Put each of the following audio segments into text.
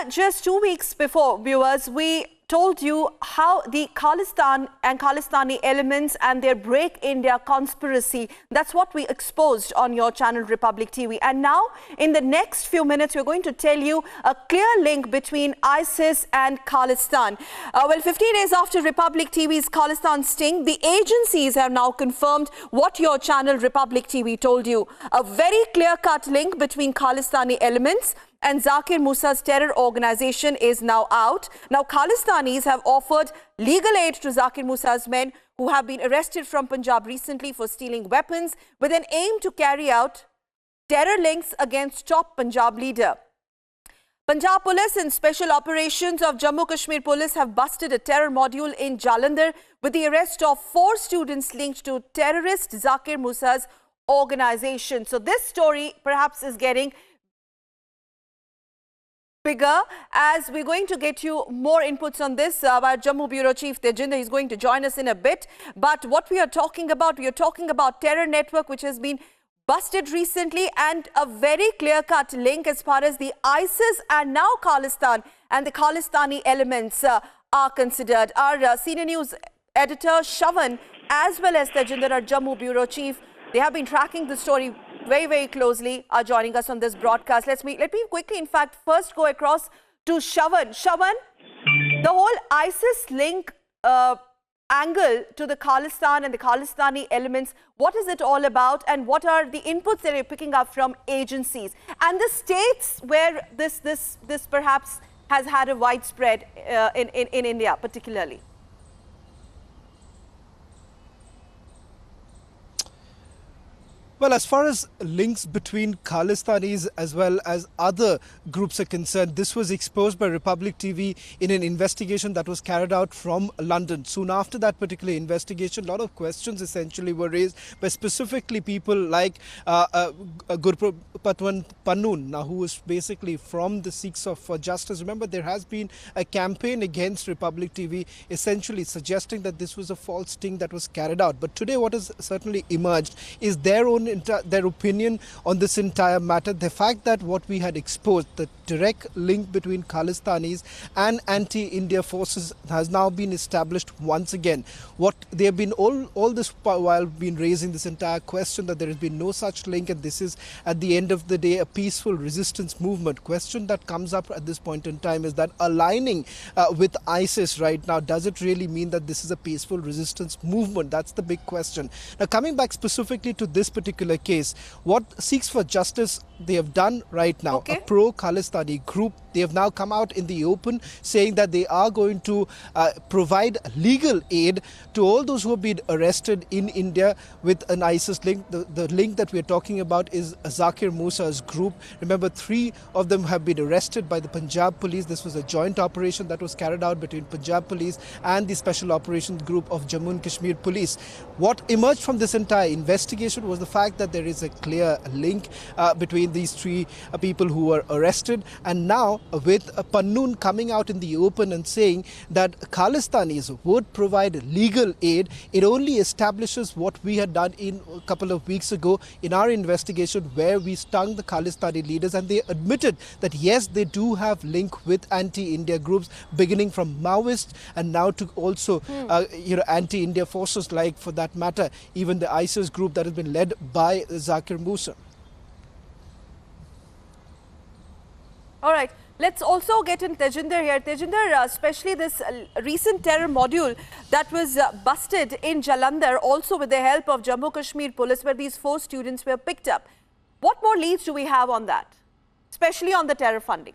just 2 weeks before, viewers, we told you how the Khalistan and Khalistani elements and their Break India conspiracy, that's what we exposed on your channel Republic TV. And now, in the next few minutes, we're going to tell you a clear link between ISIS and Khalistan. Well, 15 days after Republic TV's Khalistan sting, the agencies have now confirmed what your channel Republic TV told you. A very clear-cut link between Khalistani elements and Zakir Musa's terror organization is now out. Now, Khalistanis have offered legal aid to Zakir Musa's men who have been arrested from Punjab recently for stealing weapons with an aim to carry out terror links against top Punjab leader. Punjab Police and Special Operations of Jammu Kashmir Police have busted a terror module in Jalandhar with the arrest of 4 students linked to terrorist Zakir Musa's organization. So this story perhaps is getting bigger, as we're going to get you more inputs on this. Our Jammu Bureau Chief Tejinder is going to join us in a bit. But what we are talking about terror network which has been busted recently, and a very clear-cut link as far as the ISIS and now Khalistan and the Khalistani elements are considered. Our senior news editor Shavan as well as Tejinder, our Jammu Bureau Chief, they have been tracking the story very, very closely, are joining us on this broadcast. Let me quickly, in fact, first go across to Shavan. Shavan, the whole ISIS link angle to the Khalistan and the Khalistani elements, what is it all about, and what are the inputs that you're picking up from agencies and the states where this perhaps has had a widespread in India particularly? Well, as far as links between Khalistanis as well as other groups are concerned, this was exposed by Republic TV in an investigation that was carried out from London. Soon after that particular investigation, a lot of questions essentially were raised by specifically people like Gurpatwan Pannoon, now who is basically from the Sikhs for Justice. Remember, there has been a campaign against Republic TV essentially suggesting that this was a false sting that was carried out. But today what has certainly emerged is their opinion on this entire matter. The fact that what we had exposed, the direct link between Khalistanis and anti-India forces, has now been established once again. What they have been all this while been raising this entire question that there has been no such link, and this is at the end of the day a peaceful resistance movement. Question that comes up at this point in time is that aligning with ISIS right now, does it really mean that this is a peaceful resistance movement? That's the big question. Now, coming back specifically to this particular case, what Sikhs for Justice they have done right now, a pro-Khalistani group, they have now come out in the open saying that they are going to provide legal aid to all those who have been arrested in India with an ISIS link. The link that we are talking about is Zakir Musa's group. Remember, 3 of them have been arrested by the Punjab police. This was a joint operation that was carried out between Punjab police and the Special Operations Group of Jammu and Kashmir police. What emerged from this entire investigation was the fact that there is a clear link between these 3 people who were arrested, and now with Pannoon coming out in the open and saying that Khalistanis would provide legal aid, it only establishes what we had done in a couple of weeks ago in our investigation, where we stung the Khalistani leaders and they admitted that yes, they do have link with anti-India groups, beginning from Maoists and now to also anti-India forces, like for that matter even the ISIS group that has been led by Zakir Musa. All right, let's also get in Tejinder here. Tejinder, especially this recent terror module that was busted in Jalandhar, also with the help of Jammu Kashmir Police, where these 4 students were picked up. What more leads do we have on that, especially on the terror funding?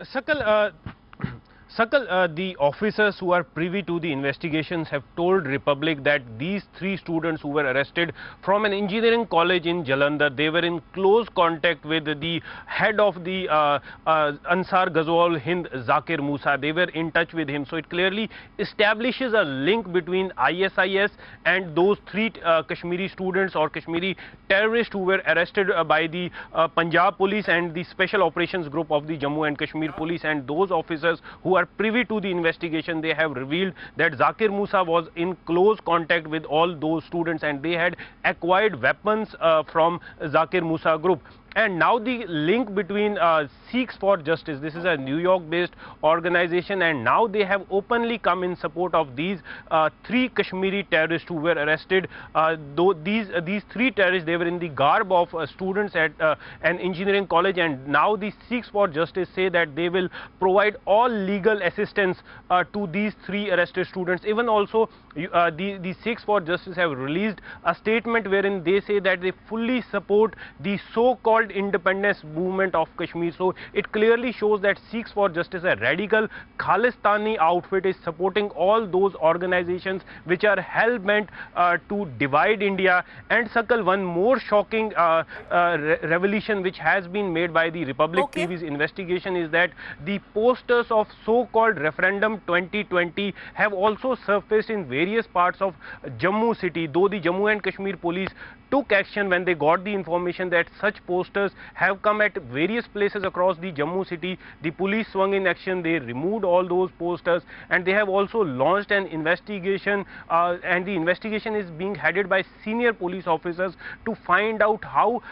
Sakal, the officers who are privy to the investigations have told Republic that these 3 students who were arrested from an engineering college in Jalandhar, they were in close contact with the head of the Ansar Ghazwal Hind, Zakir Musa. They were in touch with him. So it clearly establishes a link between ISIS and those 3 Kashmiri students or Kashmiri terrorists who were arrested by the Punjab police and the Special Operations Group of the Jammu and Kashmir police. And those officers who are privy to the investigation, they have revealed that Zakir Musa was in close contact with all those students and they had acquired weapons from Zakir Musa group. And now the link between Sikhs for Justice, this is a New York based organization, and now they have openly come in support of these three Kashmiri terrorists who were arrested. Though these three terrorists, they were in the garb of students at an engineering college, and now the Sikhs for Justice say that they will provide all legal assistance to these three arrested students. Even also the Sikhs for Justice have released a statement wherein they say that they fully support the so-called independence movement of Kashmir. So it clearly shows that Sikhs for Justice, a radical Khalistani outfit, is supporting all those organizations which are hell-bent to divide India. And Sakal, one more shocking revelation which has been made by the Republic TV's investigation is that the posters of so-called referendum 2020 have also surfaced in various parts of Jammu city, though the Jammu and Kashmir police took action when they got the information that such posters have come at various places across the Jammu city. The police swung in action, they removed all those posters, and they have also launched an investigation, and the investigation is being headed by senior police officers to find out how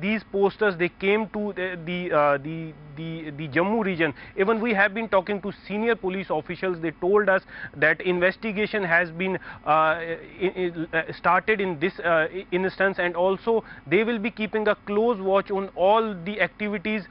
these posters they came to the Jammu region. Even we have been talking to senior police officials. They told us that investigation has been started in this instance, and also they will be keeping a close watch on all the activities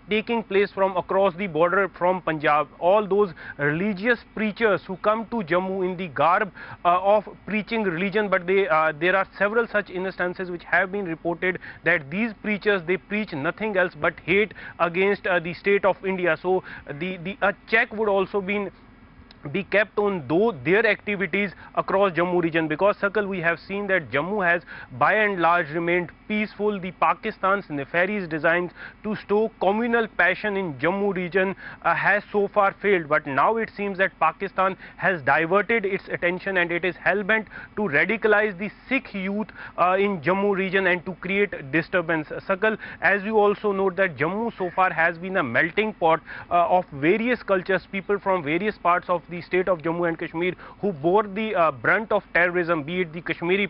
taking place from across the border from Punjab. All those religious preachers who come to Jammu in the garb of preaching religion, but there are several such instances which have been reported that these preachers, they preach nothing else but hate against the state of India. So a check would also be kept on their activities across Jammu region, because Sakal, we have seen that Jammu has by and large remained peaceful. The Pakistan's nefarious designs to stoke communal passion in Jammu region has so far failed, but now it seems that Pakistan has diverted its attention and it is hell-bent to radicalize the Sikh youth in Jammu region and to create disturbance. Sakal, as you also know that Jammu so far has been a melting pot of various cultures, people from various parts of the state of Jammu and Kashmir who bore the brunt of terrorism, be it the Kashmiri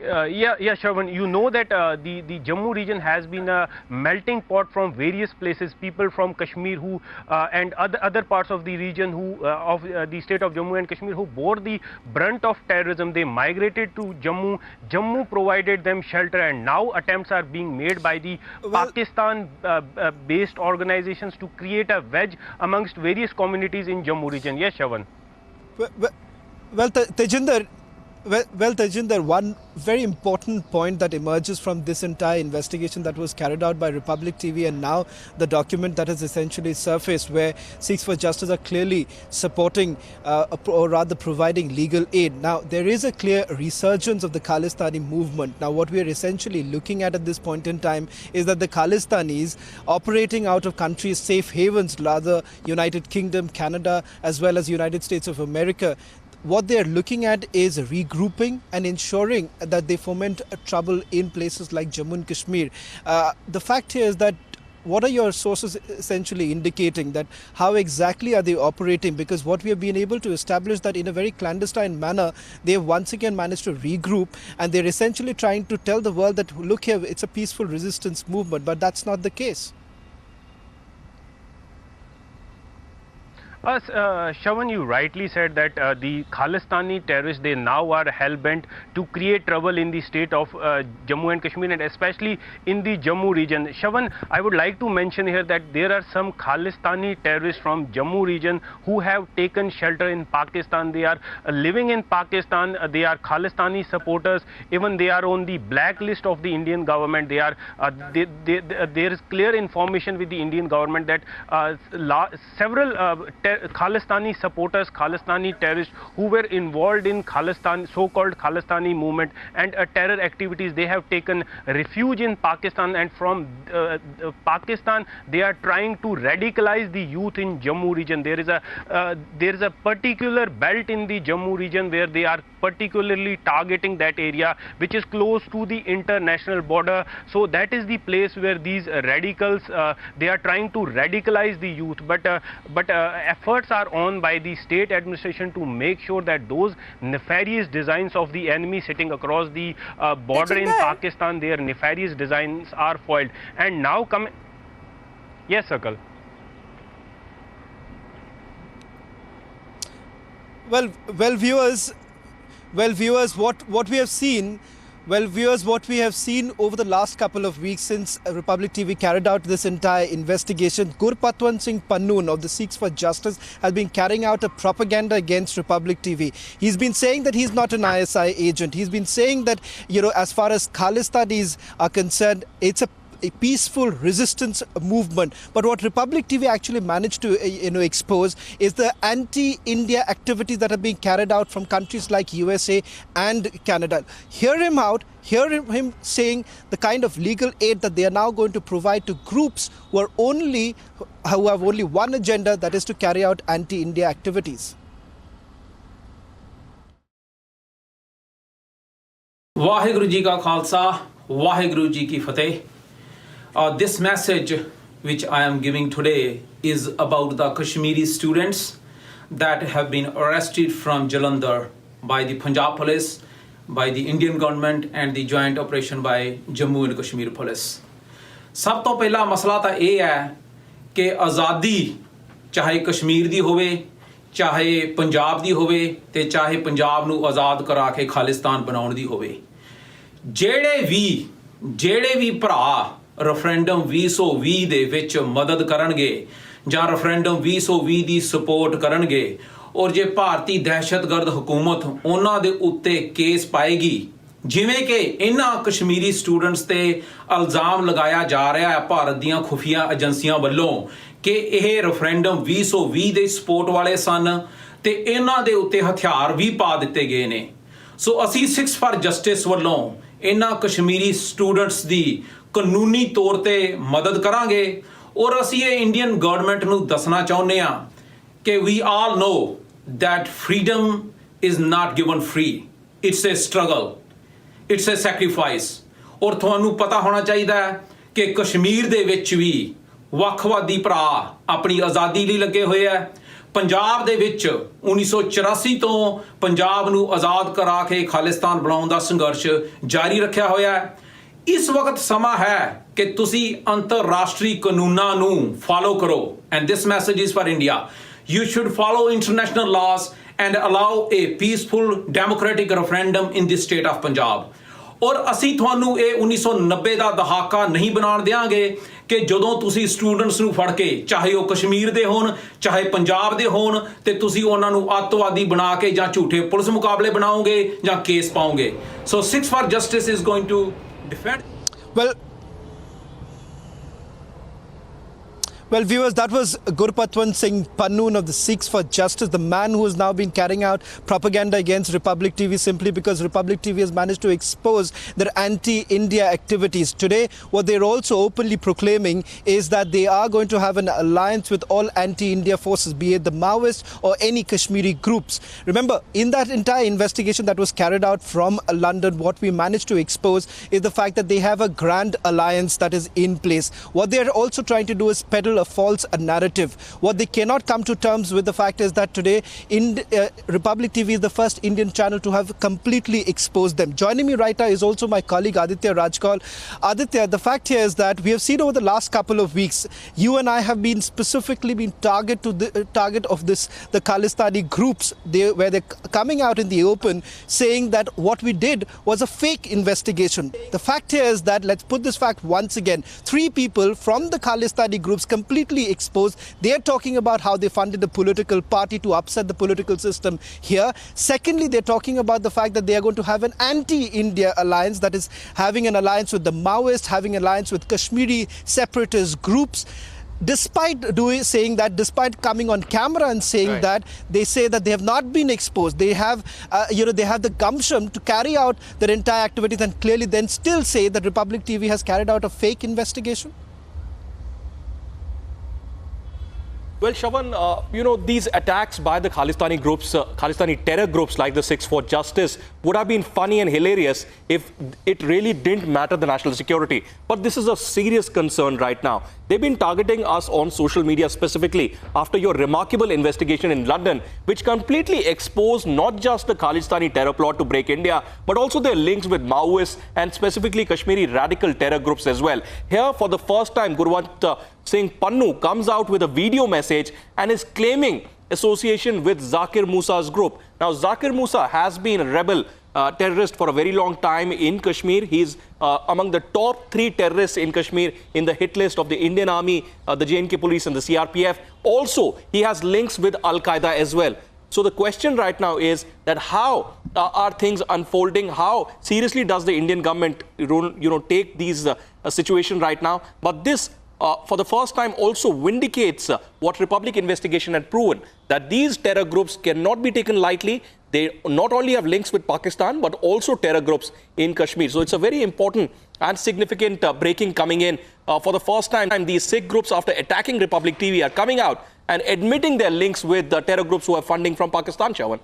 Shravan, you know that the Jammu region has been a melting pot from various places. People from Kashmir who and other parts of the region who of the state of Jammu and Kashmir who bore the brunt of terrorism, they migrated to Jammu. Jammu provided them shelter, and now attempts are being made by the Pakistan-based organizations to create a wedge amongst various communities in Jammu region. Yes, Shravan. Tejinder. Well, Tejinder, one very important point that emerges from this entire investigation that was carried out by Republic TV, and now the document that has essentially surfaced where Sikhs for Justice are clearly supporting or rather providing legal aid. Now, there is a clear resurgence of the Khalistani movement. Now, what we are essentially looking at this point in time is that the Khalistanis operating out of countries, safe havens, rather United Kingdom, Canada, as well as United States of America, what they are looking at is regrouping and ensuring that they foment trouble in places like Jammu and Kashmir. The fact here is that what are your sources essentially indicating that how exactly are they operating? Because what we have been able to establish that in a very clandestine manner, they have once again managed to regroup, and they're essentially trying to tell the world that, look here, it's a peaceful resistance movement, but that's not the case. Shravan, you rightly said that the Khalistani terrorists, they now are hell-bent to create trouble in the state of Jammu and Kashmir, and especially in the Jammu region. Shravan, I would like to mention here that there are some Khalistani terrorists from Jammu region who have taken shelter in Pakistan. They are living in Pakistan. They are Khalistani supporters. Even they are on the blacklist of the Indian government. They are there is clear information with the Indian government that several Khalistani supporters, Khalistani terrorists who were involved in Khalistan, so-called Khalistani movement and terror activities, they have taken refuge in Pakistan, and from Pakistan they are trying to radicalize the youth in Jammu region. There is a particular belt in the Jammu region where they are particularly targeting that area which is close to the international border. So that is the place where these radicals they are trying to radicalize the youth. But efforts are on by the state administration to make sure that those nefarious designs of the enemy sitting across the border in Pakistan, their nefarious designs are foiled. And now yes, Sakal. Well, viewers, what we have seen. Well, viewers, what we have seen over the last couple of weeks since Republic TV carried out this entire investigation, Gurpatwan Singh Pannoon of the Sikhs for Justice has been carrying out a propaganda against Republic TV. He's been saying that he's not an ISI agent. He's been saying that, as far as Khalistanis are concerned, it's a peaceful resistance movement. But what Republic TV actually managed to expose is the anti-India activities that are being carried out from countries like USA and Canada. Hear him saying the kind of legal aid that they are now going to provide to groups who have only one agenda, that is to carry out anti-India activities. Waheguru Ji Ka Khalsa, Waheguru Ji Ki Fateh. This message which I am giving today is about the Kashmiri students that have been arrested from Jalandhar by the Punjab police, by the Indian government and the joint operation by Jammu and Kashmir police. सब तो पहला मसला तो ये है कि आज़ादी चाहे कश्मीर दी होवे, चाहे पंजाब दी होवे, ते चाहे पंजाब नू आज़ाद करा के खालिस्तान बनाउण दी होवे। जेड़े भी भरा रेफरेंडम 2020 ਦੇ ਵਿੱਚ ਮਦਦ ਕਰਨਗੇ ਜਾਂ ਰੈਫਰੈਂਡਮ 2020 ਦੀ ਸਪੋਰਟ ਕਰਨਗੇ ਔਰ ਜੇ ਭਾਰਤੀ ਦਹਿਸ਼ਤਗਰਦ ਹਕੂਮਤ ਉਹਨਾਂ ਦੇ ਉੱਤੇ ਕੇਸ ਪਾਏਗੀ ਜਿਵੇਂ ਕਿ ਇਹਨਾਂ ਕਸ਼ਮੀਰੀ ਸਟੂਡੈਂਟਸ ਤੇ ਇਲਜ਼ਾਮ ਲਗਾਇਆ ਜਾ ਰਿਹਾ ਹੈ ਭਾਰਤ ਦੀਆਂ ਖੁਫੀਆ ਏਜੰਸੀਆਂ ਵੱਲੋਂ ਕਿ ਇਹ ਰੈਫਰੈਂਡਮ 2020 ਦੇ ਸਪੋਰਟ ਵਾਲੇ ਸਨ ਤੇ ਇਹਨਾਂ ਦੇ ਉੱਤੇ ਹਥਿਆਰ ਵੀ ਪਾ ਦਿੱਤੇ ਗਏ ਨੇ ਸੋ ਅਸੀਂ ਸਿਕਸ ਫਾਰ ਜਸਟਿਸ ਵੱਲੋਂ ਇਹਨਾਂ ਕਸ਼ਮੀਰੀ ਸਟੂਡੈਂਟਸ ਦੀ ਕਾਨੂੰਨੀ ਤੌਰ ਤੇ ਮਦਦ ਕਰਾਂਗੇ ਔਰ ਅਸੀਂ ਇਹ ਇੰਡੀਅਨ ਗਵਰਨਮੈਂਟ ਨੂੰ ਦੱਸਣਾ ਚਾਹੁੰਦੇ ਆ ਕਿ ਵੀ ਆਲ ਨੋ that freedom is not given free. It's a struggle. It's a sacrifice. ਔਰ ਤੁਹਾਨੂੰ ਪਤਾ ਹੋਣਾ ਚਾਹੀਦਾ ਹੈ ਕਿ ਕਸ਼ਮੀਰ ਦੇ ਵਿੱਚ ਵੀ ਵੱਖਵਾਦੀ ਭਰਾ ਆਪਣੀ ਆਜ਼ਾਦੀ ਲਈ ਲੱਗੇ ਹੋਏ ਆ ਪੰਜਾਬ ਦੇ ਵਿੱਚ 1984 ਤੋਂ ਪੰਜਾਬ ਨੂੰ ਆਜ਼ਾਦ ਕਰਾ ਕੇ ਖਾਲਿਸਤਾਨ ਬਣਾਉਣ ਦਾ ਸੰਘਰਸ਼ ਜਾਰੀ ਰੱਖਿਆ ਹੋਇਆ ਹੈ ਇਸ ਵਕਤ ਸਮਾਂ ਹੈ ਕਿ ਤੁਸੀਂ ਅੰਤਰਰਾਸ਼ਟਰੀ ਕਾਨੂੰਨਾਂ ਨੂੰ ਫਾਲੋ ਕਰੋ and this message is for India. You should follow international laws and allow a peaceful democratic referendum in the state of Punjab. ਔਰ ਅਸੀਂ ਤੁਹਾਨੂੰ ਇਹ 1990 ਦਾ ਦਹਾਕਾ ਨਹੀਂ ਬਣਾਉਣ ਦਿਆਂਗੇ ਕਿ ਜਦੋਂ ਤੁਸੀਂ ਸਟੂਡੈਂਟਸ ਨੂੰ ਫੜ ਕੇ ਚਾਹੇ ਉਹ ਕਸ਼ਮੀਰ ਦੇ ਹੋਣ ਚਾਹੇ ਪੰਜਾਬ ਦੇ ਹੋਣ ਤੇ ਤੁਸੀਂ ਉਹਨਾਂ ਨੂੰ ਅੱਤਵਾਦੀ ਬਣਾ ਕੇ ਜਾਂ ਝੂਠੇ ਪੁਲਿਸ ਮੁਕਾਬਲੇ ਬਣਾਓਗੇ ਜਾਂ ਕੇਸ ਪਾਓਗੇ so Sikhs for Justice is going to defend. Well, viewers, that was Gurpatwan Singh Pannoon of the Sikhs for Justice, the man who has now been carrying out propaganda against Republic TV simply because Republic TV has managed to expose their anti-India activities. Today, what they're also openly proclaiming is that they are going to have an alliance with all anti-India forces, be it the Maoists or any Kashmiri groups. Remember, in that entire investigation that was carried out from London, what we managed to expose is the fact that they have a grand alliance that is in place. What they're also trying to do is peddle a false narrative. What they cannot come to terms with the fact is that today Republic TV is the first Indian channel to have completely exposed them. Joining me right now is also my colleague Aditya Rajkal. Aditya, the fact here is that we have seen over the last couple of weeks, you and I have been specifically been target of the Khalistani groups where they're coming out in the open saying that what we did was a fake investigation. The fact here is that, let's put this fact once again, 3 people from the Khalistani groups completely exposed. They are talking about how they funded a political party to upset the political system here. Secondly, they're talking about the fact that they are going to have an anti-India alliance, that is having an alliance with the Maoists, having an alliance with Kashmiri separatist groups. Despite saying that, despite coming on camera and saying that, they say that they have not been exposed. They have, they have the gumption to carry out their entire activities and clearly then still say that Republic TV has carried out a fake investigation. Well, Shravan, these attacks by the Khalistani groups, Khalistani terror groups like the Sikhs for Justice, would have been funny and hilarious if it really didn't matter the national security. But this is a serious concern right now. They've been targeting us on social media specifically after your remarkable investigation in London, which completely exposed not just the Khalistani terror plot to break India, but also their links with Maoists and specifically Kashmiri radical terror groups as well. Here, for the first time, Gurwant Singh Pannu comes out with a video message and is claiming association with Zakir Musa's group. Now, Zakir Musa has been a rebel terrorist for a very long time in Kashmir. He's among the top 3 terrorists in Kashmir in the hit list of the Indian Army, the JNK police and the CRPF. Also, he has links with Al-Qaeda as well. So the question right now is that how are things unfolding? How seriously does the Indian government take these situation right now? But this for the first time also vindicates what Republic investigation had proven, that these terror groups cannot be taken lightly. They not only have links with Pakistan, but also terror groups in Kashmir. So it's a very important and significant breaking coming in. For the first time, these Sikh groups, after attacking Republic TV, are coming out and admitting their links with the terror groups who have funding from Pakistan, Shawan.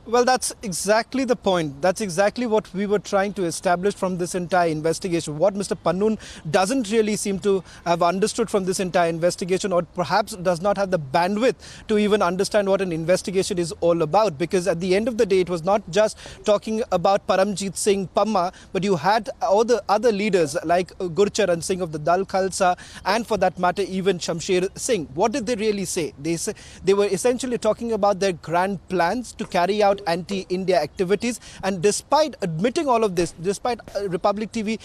Well, that's exactly the point. That's exactly what we were trying to establish from this entire investigation. What Mr. Pannun doesn't really seem to have understood from this entire investigation, or perhaps does not have the bandwidth to even understand what an investigation is all about. Because at the end of the day, it was not just talking about Paramjit Singh Pamma, but you had all the other leaders like Gurcharan Singh of the Dal Khalsa, and for that matter, even Shamsher Singh. What did they really say? They were essentially talking about their grand plans to carry out anti-India activities, and despite admitting all of this, despite Republic TV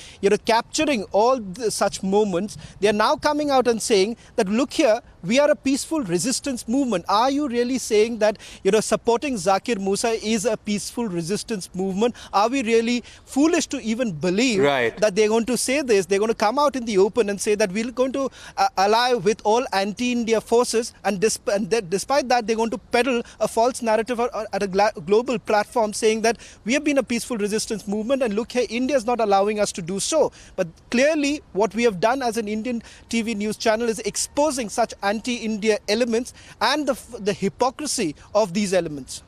capturing all such moments, they are now coming out and saying that, look here, we are a peaceful resistance movement. Are you really saying that supporting Zakir Musa is a peaceful resistance movement? Are we really foolish to even believe that they're going to say this? They're going to come out in the open and say that we're going to ally with all anti-India forces, and despite that, they're going to peddle a false narrative at a global platform saying that we have been a peaceful resistance movement, and look here, India is not allowing us to do so. But clearly, what we have done as an Indian TV news channel is exposing such anti-India elements and the hypocrisy of these elements.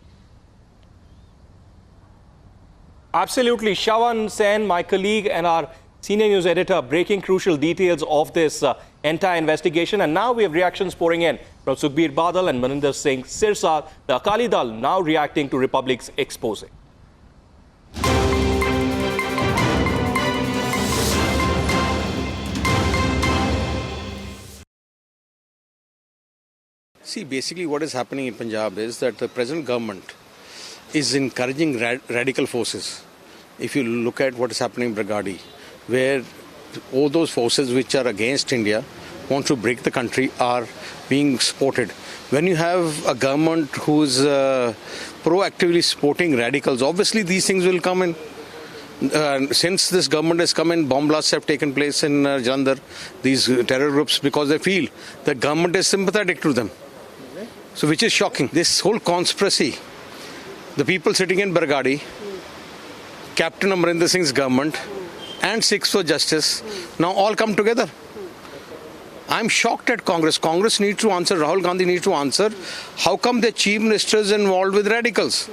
Absolutely. Shawan Sen, my colleague and our senior news editor, breaking crucial details of this entire investigation. And now we have reactions pouring in from Sukhbir Badal and Maninder Singh Sirsa, the Akali Dal now reacting to Republic's expose. See, basically what is happening in Punjab is that the present government is encouraging radical forces. If you look at what is happening in Brigadi, where all those forces which are against India, want to break the country, are being supported. When you have a government who is proactively supporting radicals, obviously these things will come in. Since this government has come in, bomb blasts have taken place in Jalandhar, these terror groups, because they feel the government is sympathetic to them. So which is shocking. This whole conspiracy, the people sitting in Bargadi, Captain Amarinder Singh's government, and Sikhs for Justice, now all come together. I'm shocked at Congress. Congress needs to answer, Rahul Gandhi needs to answer, how come the chief minister is involved with radicals?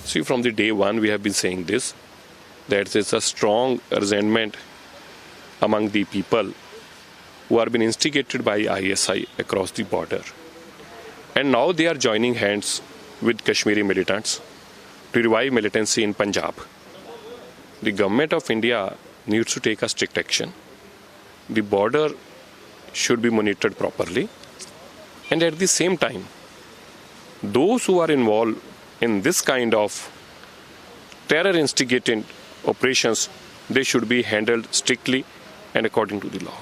See, from the day one, we have been saying this, that there's a strong resentment among the people who are being instigated by ISI across the border. And now they are joining hands with Kashmiri militants to revive militancy in Punjab. The government of India needs to take a strict action. The border should be monitored properly. And at the same time, those who are involved in this kind of terror-instigated operations, they should be handled strictly and according to the law.